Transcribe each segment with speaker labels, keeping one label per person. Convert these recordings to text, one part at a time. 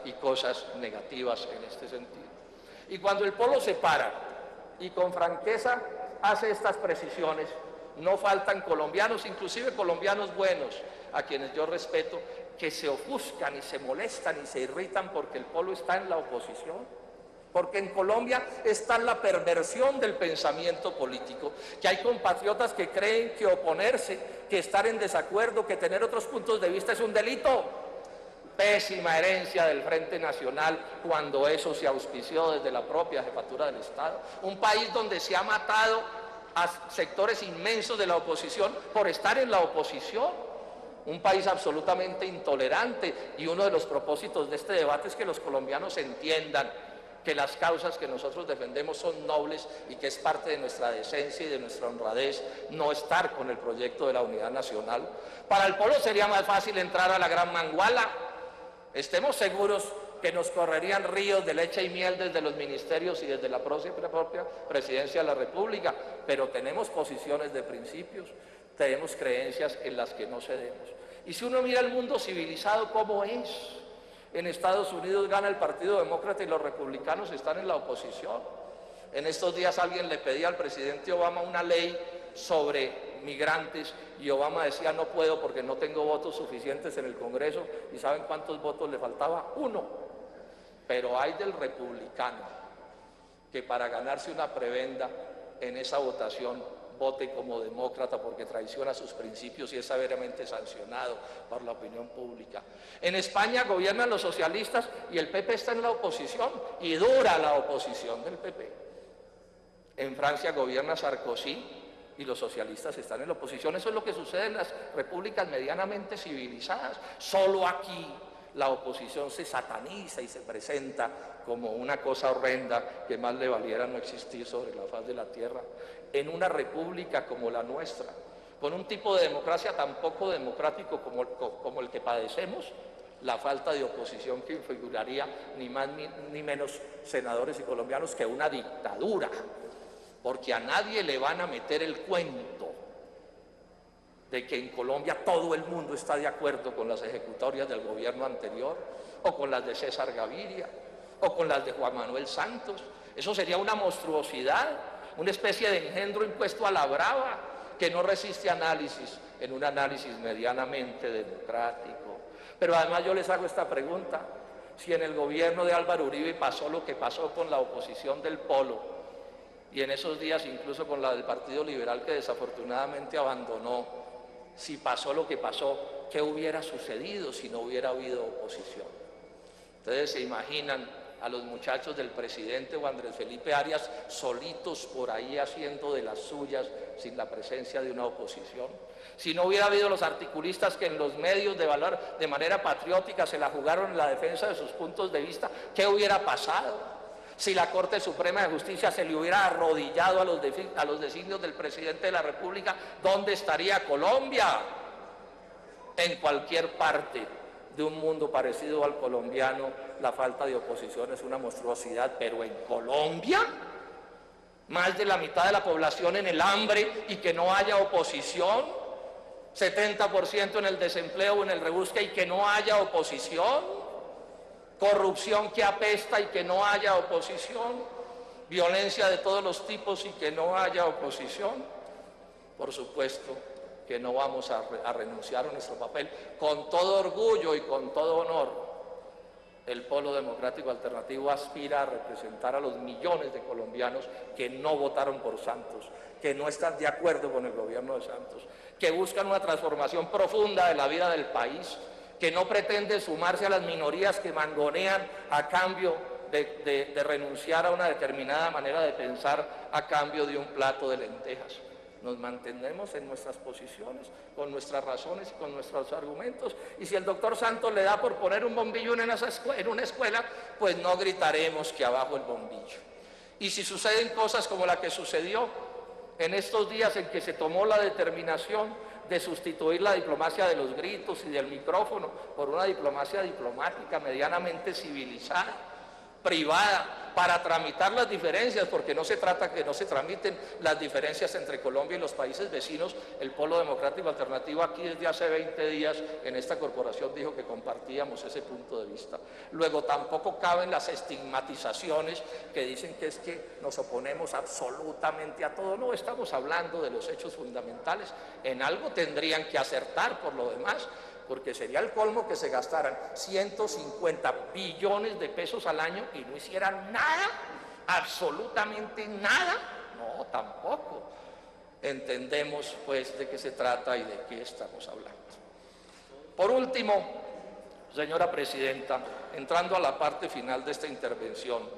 Speaker 1: y cosas negativas en este sentido. Y cuando el Polo se para y con franqueza hace estas precisiones, no faltan colombianos, inclusive colombianos buenos, a quienes yo respeto, que se ofuscan y se molestan y se irritan porque el Polo está en la oposición. Porque en Colombia está la perversión del pensamiento político, que hay compatriotas que creen que oponerse, que estar en desacuerdo, que tener otros puntos de vista es un delito. Pésima herencia del Frente Nacional cuando eso se auspició desde la propia jefatura del Estado. Un país donde se ha matado a sectores inmensos de la oposición por estar en la oposición. Un país absolutamente intolerante, y uno de los propósitos de este debate es que los colombianos entiendan que las causas que nosotros defendemos son nobles y que es parte de nuestra decencia y de nuestra honradez no estar con el proyecto de la unidad nacional. Para el Polo sería más fácil entrar a la Gran Manguala. Estemos seguros que nos correrían ríos de leche y miel desde los ministerios y desde la propia presidencia de la República, pero tenemos posiciones de principios, tenemos creencias en las que no cedemos. Y si uno mira el mundo civilizado, ¿cómo es? En Estados Unidos gana el Partido Demócrata y los republicanos están en la oposición. En estos días alguien le pedía al presidente Obama una ley sobre migrantes y Obama decía no puedo porque no tengo votos suficientes en el Congreso. ¿Y saben cuántos votos le faltaba? 1. Pero hay del republicano que para ganarse una prebenda en esa votación vote como demócrata porque traiciona sus principios y es severamente sancionado por la opinión pública. En España gobiernan los socialistas y el PP está en la oposición y dura la oposición del PP. En Francia gobierna Sarkozy y los socialistas están en la oposición. Eso es lo que sucede en las repúblicas medianamente civilizadas. Solo aquí la oposición se sataniza y se presenta como una cosa horrenda que más le valiera no existir sobre la faz de la tierra. En una república como la nuestra, con un tipo de democracia tan poco democrático como el que padecemos, la falta de oposición que infiguraría ni más ni menos, senadores y colombianos, que una dictadura, porque a nadie le van a meter el cuento de que en Colombia todo el mundo está de acuerdo con las ejecutorias del gobierno anterior, o con las de César Gaviria, o con las de Juan Manuel Santos. Eso sería una monstruosidad, una especie de engendro impuesto a la brava, que no resiste análisis, en un análisis medianamente democrático. Pero además yo les hago esta pregunta: si en el gobierno de Álvaro Uribe pasó lo que pasó con la oposición del Polo, y en esos días incluso con la del Partido Liberal que desafortunadamente abandonó, si pasó lo que pasó, ¿qué hubiera sucedido si no hubiera habido oposición? Ustedes se imaginan a los muchachos del presidente o Andrés Felipe Arias solitos por ahí haciendo de las suyas sin la presencia de una oposición. Si no hubiera habido los articulistas que en los medios de manera patriótica se la jugaron en la defensa de sus puntos de vista, ¿qué hubiera pasado? Si la Corte Suprema de Justicia se le hubiera arrodillado a los designios del presidente de la República, ¿dónde estaría Colombia? En cualquier parte de un mundo parecido al colombiano, la falta de oposición es una monstruosidad, pero en Colombia, más de la mitad de la población en el hambre y que no haya oposición, 70% en el desempleo o en el rebusque y que no haya oposición, corrupción que apesta y que no haya oposición, violencia de todos los tipos y que no haya oposición. Por supuesto que no vamos a renunciar a nuestro papel. Con todo orgullo y con todo honor, el Polo Democrático Alternativo aspira a representar a los millones de colombianos que no votaron por Santos, que no están de acuerdo con el gobierno de Santos, que buscan una transformación profunda de la vida del país, que no pretende sumarse a las minorías que mangonean a cambio de renunciar a una determinada manera de pensar a cambio de un plato de lentejas. Nos mantenemos en nuestras posiciones, con nuestras razones y con nuestros argumentos, y si el doctor Santos le da por poner un bombillo en una escuela, pues no gritaremos que abajo el bombillo. Y si suceden cosas como la que sucedió en estos días en que se tomó la determinación de sustituir la diplomacia de los gritos y del micrófono por una diplomacia diplomática medianamente civilizada, privada para tramitar las diferencias, porque no se trata que no se tramiten las diferencias entre Colombia y los países vecinos. El Polo Democrático Alternativo aquí desde hace 20 días en esta corporación dijo que compartíamos ese punto de vista. Luego tampoco caben las estigmatizaciones que dicen que es que nos oponemos absolutamente a todo. No, estamos hablando de los hechos fundamentales. En algo tendrían que acertar por lo demás, porque sería el colmo que se gastaran 150 billones de pesos al año y no hicieran nada, absolutamente nada. No, tampoco. Entendemos pues de qué se trata y de qué estamos hablando. Por último, señora presidenta, entrando a la parte final de esta intervención,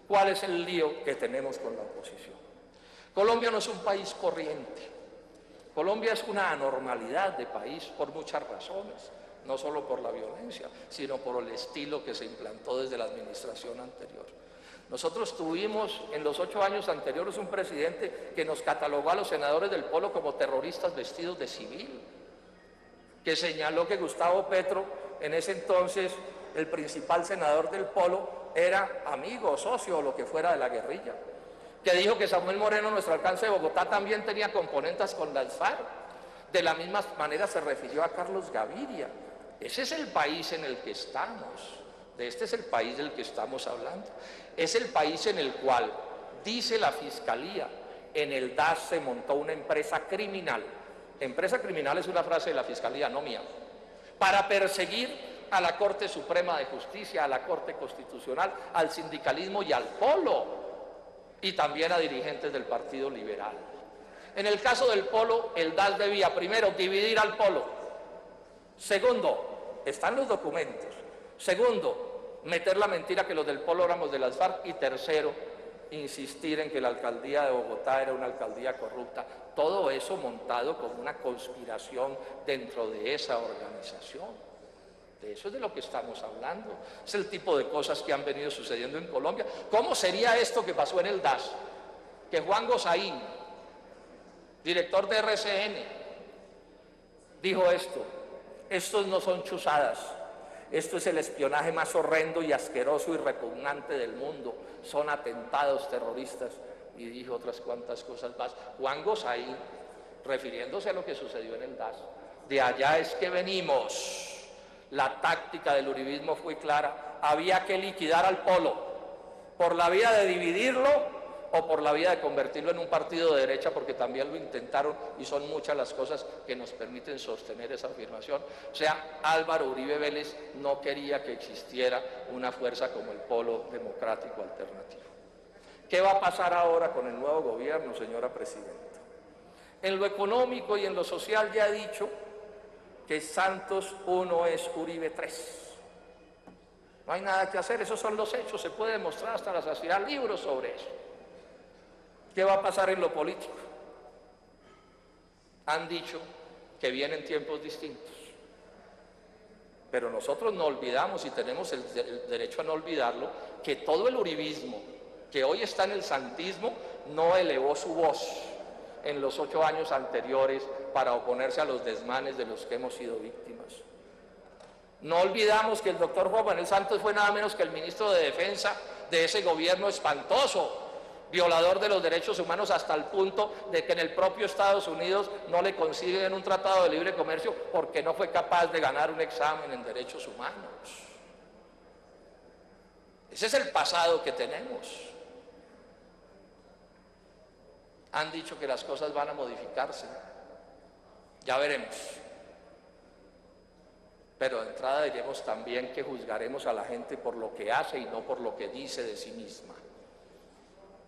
Speaker 1: ¿cuál es el lío que tenemos con la oposición? Colombia no es un país corriente. Colombia es una anormalidad de país por muchas razones, no solo por la violencia, sino por el estilo que se implantó desde la administración anterior. Nosotros tuvimos en los 8 años anteriores un presidente que nos catalogó a los senadores del Polo como terroristas vestidos de civil, que señaló que Gustavo Petro, en ese entonces el principal senador del Polo, era amigo, socio o lo que fuera de la guerrilla, que dijo que Samuel Moreno, nuestro alcalde de Bogotá, también tenía componentes con las FARC. De la misma manera se refirió a Carlos Gaviria. Ese es el país en el que estamos, este es el país del que estamos hablando. Es el país en el cual, dice la Fiscalía, en el DAS se montó una empresa criminal. Empresa criminal es una frase de la Fiscalía, no mía, para perseguir a la Corte Suprema de Justicia, a la Corte Constitucional, al sindicalismo y al Polo, y también a dirigentes del Partido Liberal. En el caso del Polo, el DAS debía, primero, dividir al Polo. Segundo, están los documentos. Segundo, meter la mentira que los del Polo éramos de las FARC. Y tercero, insistir en que la alcaldía de Bogotá era una alcaldía corrupta. Todo eso montado como una conspiración dentro de esa organización. De eso es de lo que estamos hablando. Es el tipo de cosas que han venido sucediendo en Colombia. ¿Cómo sería esto que pasó en el DAS? Que Juan Gosaín, director de RCN, dijo esto: estos no son chuzadas, esto es el espionaje más horrendo y asqueroso y repugnante del mundo, son atentados terroristas, y dijo otras cuantas cosas más. Juan Gosaín, refiriéndose a lo que sucedió en el DAS: de allá es que venimos. La táctica del uribismo fue clara: había que liquidar al Polo, por la vía de dividirlo o por la vía de convertirlo en un partido de derecha, porque también lo intentaron y son muchas las cosas que nos permiten sostener esa afirmación. O sea, Álvaro Uribe Vélez no quería que existiera una fuerza como el Polo Democrático Alternativo. ¿Qué va a pasar ahora con el nuevo gobierno, señora presidenta? En lo económico y en lo social ya he dicho que Santos 1 es Uribe 3. No hay nada que hacer, esos son los hechos, se puede demostrar hasta la saciedad, libros sobre eso. ¿Qué va a pasar en lo político? Han dicho que vienen tiempos distintos, pero nosotros no olvidamos, y tenemos el derecho a no olvidarlo, que todo el uribismo que hoy está en el santismo no elevó su voz en los 8 años anteriores para oponerse a los desmanes de los que hemos sido víctimas. No olvidamos que el doctor Juan Manuel Santos fue nada menos que el ministro de Defensa de ese gobierno espantoso, violador de los derechos humanos, hasta el punto de que en el propio Estados Unidos no le consiguen un tratado de libre comercio porque no fue capaz de ganar un examen en derechos humanos. Ese es el pasado que tenemos. Han dicho que las cosas van a modificarse. Ya veremos. Pero de entrada diremos también que juzgaremos a la gente por lo que hace y no por lo que dice de sí misma.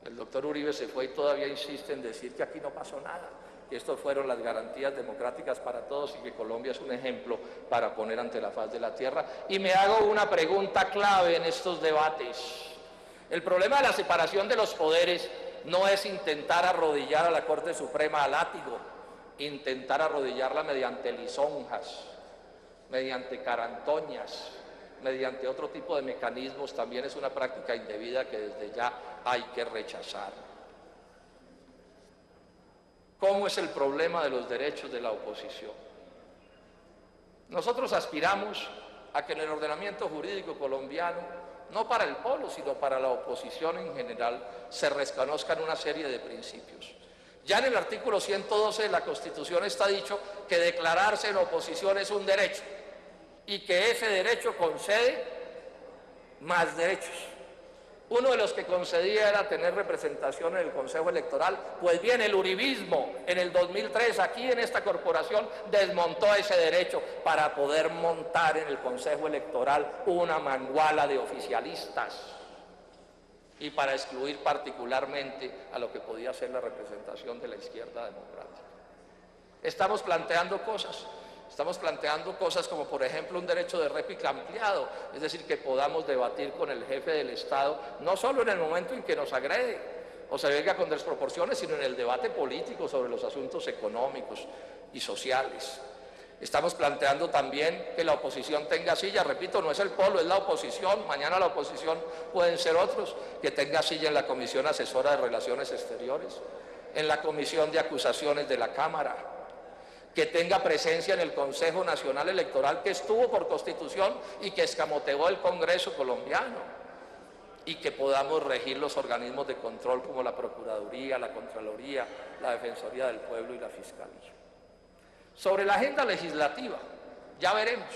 Speaker 1: El doctor Uribe se fue y todavía insiste en decir que aquí no pasó nada, que estas fueron las garantías democráticas para todos y que Colombia es un ejemplo para poner ante la faz de la tierra. Y me hago una pregunta clave en estos debates. El problema de la separación de los poderes no es intentar arrodillar a la Corte Suprema a látigo, intentar arrodillarla mediante lisonjas, mediante carantoñas, mediante otro tipo de mecanismos, también es una práctica indebida que desde ya hay que rechazar. ¿Cómo es el problema de los derechos de la oposición? Nosotros aspiramos a que en el ordenamiento jurídico colombiano no para el polo, sino para la oposición en general, se reconozcan una serie de principios. Ya en el artículo 112 de la Constitución está dicho que declararse en oposición es un derecho y que ese derecho concede más derechos. Uno de los que concedía era tener representación en el Consejo Electoral. Pues bien, el uribismo en el 2003 aquí en esta corporación desmontó ese derecho para poder montar en el Consejo Electoral una manguala de oficialistas y para excluir particularmente a lo que podía ser la representación de la izquierda democrática. Estamos planteando cosas como por ejemplo un derecho de réplica ampliado, es decir, que podamos debatir con el jefe del Estado, no solo en el momento en que nos agrede o se venga con desproporciones, sino en el debate político sobre los asuntos económicos y sociales. Estamos planteando también que la oposición tenga silla, repito, no es el polo, es la oposición, mañana la oposición pueden ser otros, que tenga silla en la Comisión Asesora de Relaciones Exteriores, en la Comisión de Acusaciones de la Cámara, que tenga presencia en el Consejo Nacional Electoral, que estuvo por Constitución y que escamoteó el Congreso colombiano, y que podamos regir los organismos de control como la Procuraduría, la Contraloría, la Defensoría del Pueblo y la Fiscalía. Sobre la agenda legislativa, ya veremos.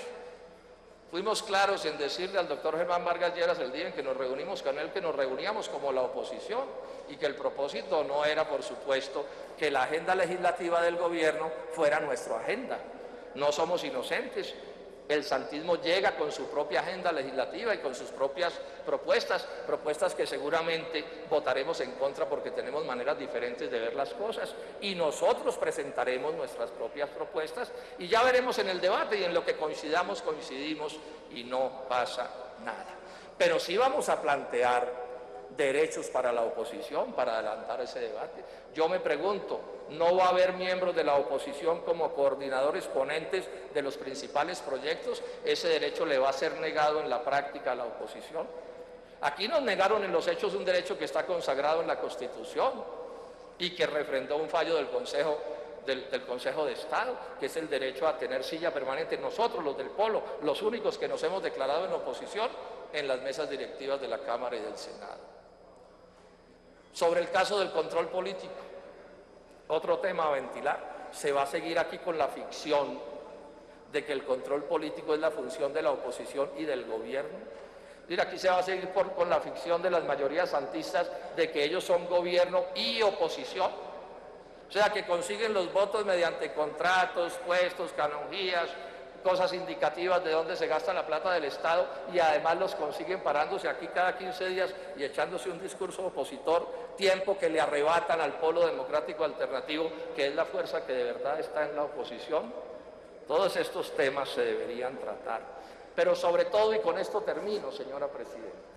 Speaker 1: Fuimos claros en decirle al doctor Germán Vargas Lleras el día en que nos reunimos con él, que nos reuníamos como la oposición y que el propósito no era, por supuesto, que la agenda legislativa del gobierno fuera nuestra agenda. No somos inocentes. El santismo llega con su propia agenda legislativa y con sus propias propuestas que seguramente votaremos en contra porque tenemos maneras diferentes de ver las cosas, y nosotros presentaremos nuestras propias propuestas y ya veremos en el debate, y en lo que coincidamos, coincidimos y no pasa nada. Pero sí vamos a plantear derechos para la oposición, para adelantar ese debate. Yo me pregunto, ¿no va a haber miembros de la oposición como coordinadores ponentes de los principales proyectos? ¿Ese derecho le va a ser negado en la práctica a la oposición? Aquí nos negaron en los hechos un derecho que está consagrado en la Constitución y que refrendó un fallo del Consejo de Estado, que es el derecho a tener silla permanente. Nosotros, los del Polo, los únicos que nos hemos declarado en oposición en las mesas directivas de la Cámara y del Senado. Sobre el caso del control político, otro tema a ventilar. Se va a seguir aquí con la ficción de que el control político es la función de la oposición y del gobierno. Mira, aquí se va a seguir con la ficción de las mayorías santistas de que ellos son gobierno y oposición. O sea, que consiguen los votos mediante contratos, puestos, canonjías, cosas indicativas de dónde se gasta la plata del Estado, y además los consiguen parándose aquí cada 15 días y echándose un discurso opositor, tiempo que le arrebatan al polo democrático alternativo, que es la fuerza que de verdad está en la oposición. Todos estos temas se deberían tratar. Pero sobre todo, y con esto termino, señora Presidenta,